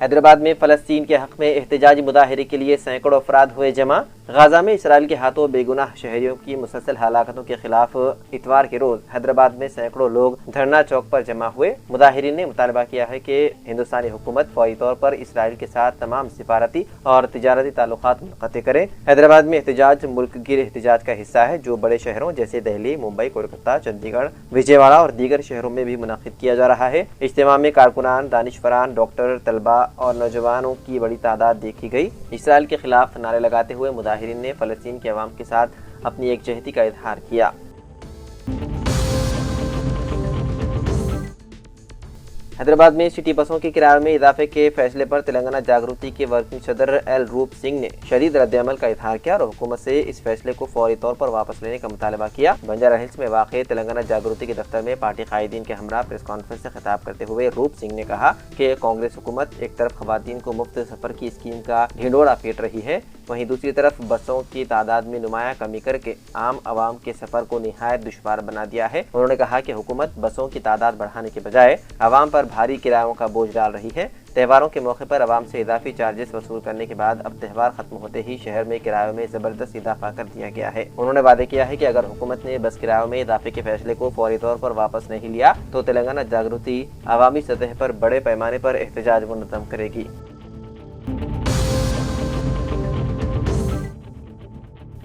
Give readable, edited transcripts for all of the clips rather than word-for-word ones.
हैदराबाद में फ़लस्तीन के हक़ में एहतजाजी मुजाहरे के लिए सैकड़ों अफराद हुए जमा। गाज़ा में इसराइल के हाथों बेगुनाह शहरियों की मुसलसल हलाकतों के खिलाफ इतवार के रोज हैदराबाद में सैकड़ों लोग धरना चौक पर जमा हुए। मुजाहिरीन ने मुतालबा किया है कि हिंदुस्तानी हुकूमत फौरी तौर पर इसराइल के साथ तमाम सिफारती और तिजारती ताल्लुकात मुनक़ते करे। हैदराबाद में एहतजाज मुल्क गिर एहतजाज का हिस्सा है जो बड़े शहरों जैसे दिल्ली, मुंबई, कोलकाता, चंडीगढ़, विजयवाड़ा और दीगर शहरों में भी मुनक़िद किया जा रहा है। इज्तिमा में कारकुनान, दानिशवरान, डॉक्टर, तलबा और नौजवानों की बड़ी तादाद देखी गई। इसराइल के खिलाफ नारे लगाते हुए मुजाहिरीन ने फ़लस्तीन के अवाम के साथ अपनी एकजहती का इजहार किया। हैदराबाद में सिटी बसों के किराए में इजाफे के फैसले पर तेलंगाना जागृति के वर्किंग सदर एल रूप सिंह ने शदीद रद्द-ए-अमल का इजहार किया और हुकूमत से इस फैसले को फौरी तौर पर वापस लेने का मुतालबा किया। बंजारा हिल्स में वाक़ तेलंगाना जागृति के दफ्तर में पार्टी कायदीन के हमरा प्रेस कॉन्फ्रेंस से खिताब करते हुए रूप सिंह ने कहा कि कांग्रेस हुकूमत एक तरफ खवातीन को मुफ्त सफर की स्कीम का ढिंढोरा पीट रही है, वहीं दूसरी तरफ बसों की तादाद में नुमाया कमी करके आम आवाम के सफर को निहायत दुश्वार बना दिया है। उन्होंने कहा कि हुकूमत बसों की तादाद बढ़ाने के बजाय आवाम पर भारी किरायों का बोझ डाल रही है। त्योहारों के मौके पर आवाम से इजाफी चार्जेस वसूल करने के बाद अब त्यौहार खत्म होते ही शहर में किरायों में जबरदस्त इजाफा कर दिया गया है। उन्होंने वादे किया है कि अगर हुकूमत ने बस किरायों में इजाफे के फैसले को फौरी तौर पर वापस नहीं लिया तो तेलंगाना जागृति अवामी सतह पर बड़े पैमाने पर एहतजाज मुनज़्ज़म करेगी।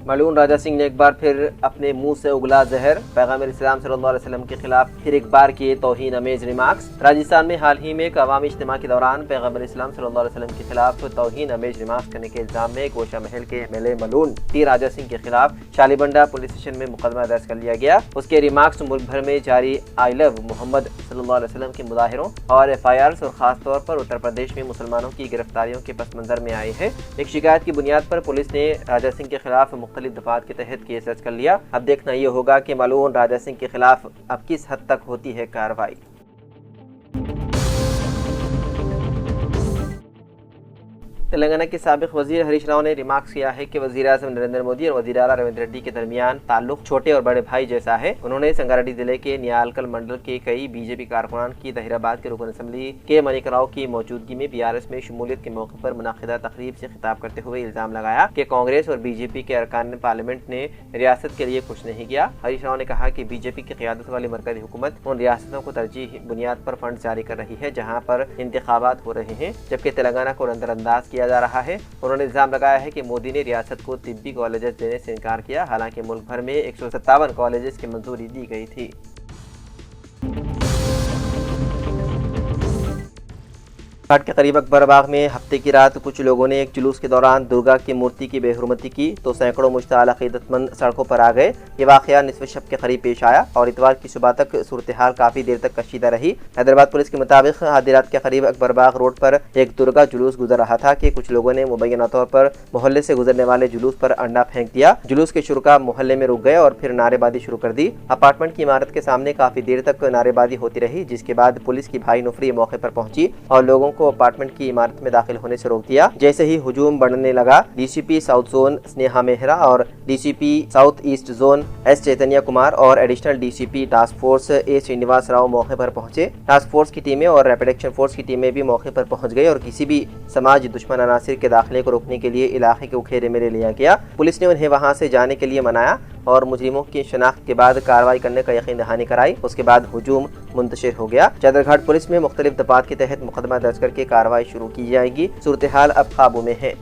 मलून राजा सिंह ने एक बार फिर अपने मुंह से उगला जहर। पैगंबर इस्लाम सल्लल्लाहु अलैहि वसल्लम के खिलाफ फिर एक बार किए तौहीन अमेज रिमार्क्स। राजस्थान में हाल ही में एक अवामी इज्तिमा के दौरान पैगंबर इस्लाम सल्लल्लाहु अलैहि वसल्लम के खिलाफ तौहीन अमेज रिमार्क्स करने के इल्जाम में गोशा महल के एमएलए मलून टी राजा सिंह के खिलाफ शालीबंडा पुलिस स्टेशन में मुकदमा दर्ज कर लिया गया। उसके रिमार्क्स मुल्क भर में जारी आई लव मोहम्मद सल्लल्लाहु अलैहि वसल्लम के मुजाहिरों और एफआईआर्स और खासतौर पर उत्तर प्रदेश में मुसलमानों की गिरफ्तारियों के पस मंजर में आए हैं। एक शिकायत की बुनियाद पर पुलिस ने राजा सिंह के खिलाफ मुख्तलिफ दफात के तहत केस दर्ज कर लिया। अब देखना ये होगा कि मलून राजा सिंह के खिलाफ अब किस हद तक होती है कार्रवाई। तेलंगाना के साबिक वजीर हरीश राव ने रिमार्क्स किया है कि वजीर आज़म नरेंद्र मोदी और वजीर आला रेवंत रेड्डी के दरमियान ताल्लुक छोटे और बड़े भाई जैसा है। उन्होंने संगारेड्डी जिले के नियालकल मंडल के कई बीजेपी कारकुनान की तहिराबाद के रुकन असम्बली के मनिक राव की मौजूदगी में बीआरएस में शमूलियत के मौके पर मुनाकिदा तकरीब से खिताब करते हुए इल्जाम लगाया कि कांग्रेस और बीजेपी के अरकान पार्लियामेंट ने रियासत के लिए कुछ नहीं किया। हरीश राव ने कहा कि बीजेपी की क़ियादत वाली मरकज़ी हुकूमत उन रियासतों को तरजीह बुनियाद पर फंड जारी कर रही है जहाँ पर इंतखाबात हो रहे हैं, जबकि तेलंगाना को नजरअंदाज किया जा रहा है। उन्होंने इल्जाम लगाया है कि मोदी ने रियासत को तिब्बी कॉलेजेस देने से इनकार किया, हालांकि मुल्क भर में 157 कॉलेजेस की मंजूरी दी गई थी। घाट के करीब अकबरबाग में हफ्ते की रात कुछ लोगों ने एक जुलूस के दौरान दुर्गा की मूर्ति की बेहुरमती की तो सैकड़ों मुश्ताल अक़ीदतमंद सड़कों पर आ गए। ये वाक़या निस्फ़ शब के करीब पेश आया और इतवार की सुबह तक सूरत हाल काफ़ी देर तक कशीदा रही। हैदराबाद पुलिस के मुताबिक आधी रात के करीब अकबरबाग रोड पर एक दुर्गा जुलूस गुजर रहा था कि कुछ लोगों ने मुबैना तौर पर मोहल्ले से गुजरने वाले जुलूस पर अंडा फेंक दिया। जुलूस के शुरुका मोहल्ले में रुक गए और फिर नारेबाजी शुरू कर दी। अपार्टमेंट की इमारत के सामने काफ़ी देर तक नारेबाजी होती रही, जिसके बाद पुलिस की भारी नुफरी मौके पर पहुंची और लोगों को अपार्टमेंट की इमारत में दाखिल होने से रोक दिया। जैसे ही हुजूम बढ़ने लगा, DCP south zone Sneha Mehra और DCP south east zone S Chaitanya Kumar और additional DCP task force A Srinivas Rao मौके पर पहुंचे। टास्क फोर्स की टीमें और रैपिड एक्शन फोर्स की टीमें भी मौके पर पहुंच गई और किसी भी समाज दुश्मन अनासिर के दाखिले को रोकने के लिए इलाके के उखेरे में ले लिया गया। पुलिस ने उन्हें वहां से जाने के लिए मनाया और मुजरिमों की शनाख्त के बाद कार्रवाई करने का यकीन दहानी कराई। उसके बाद हुजूम मुंतशिर हो गया। चादरघाट पुलिस में मुख्तलिफ दफात के तहत मुकदमा दर्ज करके कार्रवाई शुरू की जाएगी। सूरत हाल अब काबू में है।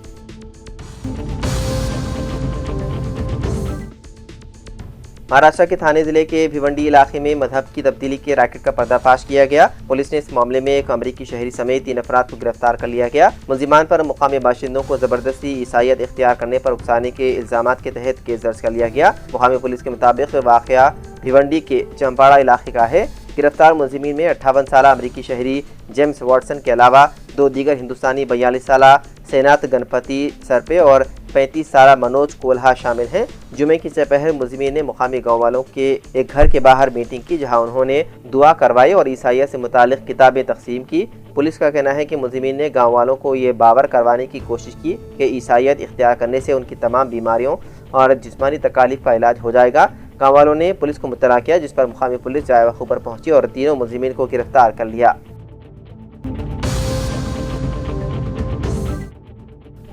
महाराष्ट्र के थाने जिले के भिवंडी इलाके में मजहब की तब्दीली के रैकेट का पर्दाफाश किया गया। पुलिस ने इस मामले में एक अमरीकी शहरी समेत 3 अफराद को गिरफ्तार कर लिया गया। मुलजिमान पर मुकामी बाशिंदों को जबरदस्ती ईसाईयत इख्तियार करने पर उकसाने के इल्जामात के तहत केस दर्ज कर लिया गया। मुकामी पुलिस के मुताबिक वाकया भिवंडी के चंपाड़ा इलाके का है। गिरफ्तार मुलजिमीन में 58 साल अमरीकी शहरी जेम्स वॉटसन के अलावा 2 दीगर हिंदुस्तानी 42 साल सेनात गणपति सरपे और 35 साला मनोज कोल्हा शामिल हैं। जुमे की दोपहर मुलजिमीन ने मुकामी गाँव वालों के एक घर के बाहर मीटिंग की, जहाँ उन्होंने दुआ करवाई और ईसाइयत से मुतालिक किताबें तकसीम की। पुलिस का कहना है कि मुलजिमीन ने गाँव वालों को ये बावर करवाने की कोशिश की कि ईसाइयत इख्तियार करने से उनकी तमाम बीमारियों और जिस्मानी तकालीफ का इलाज हो जाएगा। गाँव वालों ने पुलिस को मुत्तला किया, जिस पर मुकामी पुलिस जाए वक्त पर पहुंची और तीनों मुलजिमीन को गिरफ्तार कर लिया।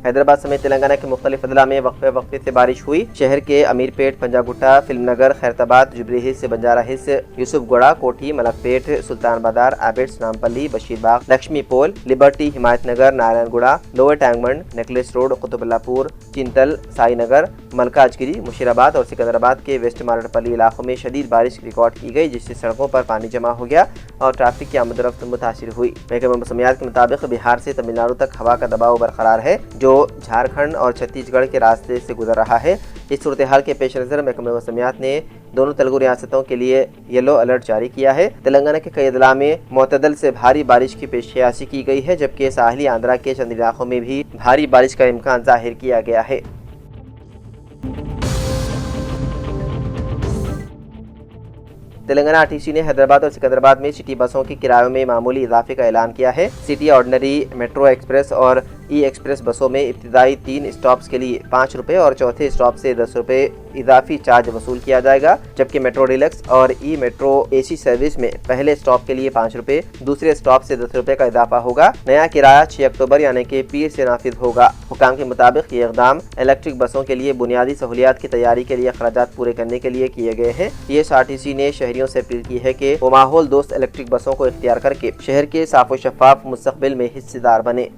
हैदराबाद समेत तेलंगाना के मुख्तलिफ अदला में वक्फे से बारिश हुई। शहर के अमीरपेट, पंजागुट्टा, फिल्मनगर, खैरताबाद, जुबली हिल्स, बंजारा हिल्स, यूसुफगुड़ा, कोठी, मलकपेट, सुल्तान बाजार, आबिड्स, नामपल्ली, बशीरबाग, लक्ष्मी पोल, लिबर्टी, हिमायतनगर, नारायणगुड़ा, लोअर टैंगमंड, नेकलेस रोड, कुतुबुल्लापुर, चिंतल, साईनगर, मलकाजगिरी, मुशीराबाद और सिकंदराबाद के वेस्ट मारडपल्ली इलाकों में शदीद बारिश रिकॉर्ड की गई, जिससे सड़कों पर पानी जमा हो गया और ट्रैफिक की आमदोरफ्त मुतासिर हुई। महकमा मौसमियात के मुताबिक बिहार से तमिलनाडु तक हवा का दबाव बरकरार है, जो झारखंड और छत्तीसगढ़ के रास्ते से गुजर रहा है। इस सूरत हाल के पेश नज़र महकमा मौसमियात ने दोनों तेलुगु रियासतों के लिए येलो अलर्ट जारी किया है। तेलंगाना के कई अदला में मुतदल से भारी बारिश की पेशकशी की गई है, जबकि साहली आंध्रा के चंद इलाकों में भी भारी बारिश का इम्कान जाहिर किया गया है। तेलंगाना आरटीसी ने हैदराबाद और सिकंदराबाद में सिटी बसों की किरायों में मामूली इजाफे का ऐलान किया है। सिटी ऑर्डिनरी, मेट्रो एक्सप्रेस और ई एक्सप्रेस बसों में इब्तिदाई 3 स्टॉप्स के लिए 5 रुपये और चौथे स्टॉप से 10 रुपये इजाफी चार्ज वसूल किया जाएगा, जबकि मेट्रो डिलक्स और ई मेट्रो एसी सर्विस में पहले स्टॉप के लिए 5 रुपये, दूसरे स्टॉप से 10 रुपये का इजाफा होगा। नया किराया 6 अक्टूबर यानी कि पीर से नाफिज होगा। हुकाम के मुताबिक ये इक़दाम इलेक्ट्रिक बसों के लिए बुनियादी सहूलियात की तैयारी के लिए अखराजात पूरे करने के लिए किए गए हैं। TSRTC ने शहरियों से अपील की है कि वो माहौल दोस्त इलेक्ट्रिक बसों को इख्तियार करके शहर के साफ व शफाफ मुस्तकबिल में हिस्सेदार बने।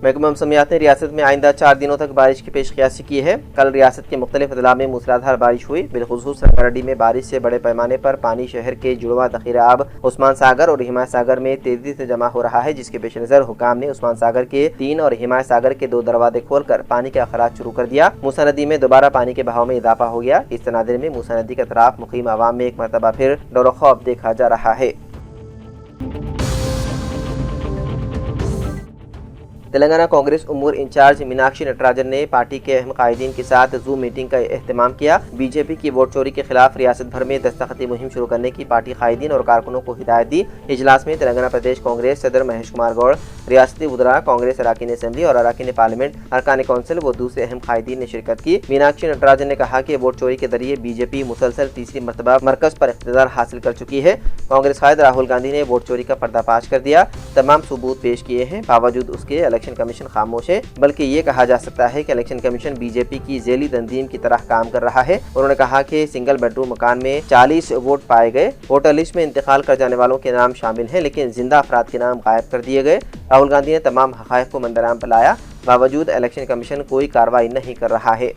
महकमा मौसमियात ने रियासत में आइंदा 4 दिनों तक बारिश की पेशकशी की है। कल रियासत के मुख्तलिफ अदला में मूसलाधार बारिश हुई। बिलखुसूस रंगारेड्डी में बारिश से बड़े पैमाने पर पानी शहर के जुड़वा ज़ख़ीरा आब उस्मान सागर और हिमायत सागर में तेजी से जमा हो रहा है, जिसके पेश नज़र हुकाम ने उस्मान सागर के 3 और हिमायत सागर के 2 दरवाजे खोलकर पानी का अखराज शुरू कर दिया। मूसा नदी में दोबारा पानी के बहाव में इजाफा हो गया। इस तनाज़ुर में मूसा नदी के अतराफ मुकीम आवाम में एक मरतबा फिर डर खौफ देखा जा रहा है। तेलंगाना कांग्रेस उमूर इंचार्ज मीनाक्षी नटराजन ने पार्टी के अहम कायदीन के साथ जूम मीटिंग का एहतमाम किया। बीजेपी की वोट चोरी के खिलाफ रियासत भर में दस्तखती मुहिम शुरू करने की पार्टी कायदीन और कारकुनों को हिदायत दी। इजलास में तेलंगाना प्रदेश कांग्रेस सदर महेश कुमार गौड़, रियासती वुज़रा, कांग्रेस अरकान असेंबली और अरकान पार्लियामेंट, अरकान कौंसिल व दूसरे अहम कायदीन ने शिरकत की। मीनाक्षी नटराजन ने कहा कि वोट चोरी के जरिए बीजेपी मुसलसल तीसरी मरतबा मरकज पर इख्तियार हासिल कर चुकी है। कांग्रेस कायद राहुल गांधी ने वोट चोरी का पर्दाफाश कर दिया, तमाम सबूत पेश किए हैं। बावजूद उसके इलेक्शन कमीशन खामोश है, बल्कि ये कहा जा सकता है कि इलेक्शन कमीशन बीजेपी की जेली तंजीम की तरह काम कर रहा है। उन्होंने कहा कि सिंगल बेडरूम मकान में 40 वोट पाए गए। वोटर लिस्ट में इंतकाल कर जाने वालों के नाम शामिल हैं, लेकिन जिंदा अफराद के नाम गायब कर दिए गए। राहुल गांधी ने तमाम हक़ाइक़ को मंदराम पर लाया, बावजूद इलेक्शन कमीशन कोई कार्रवाई नहीं कर रहा है।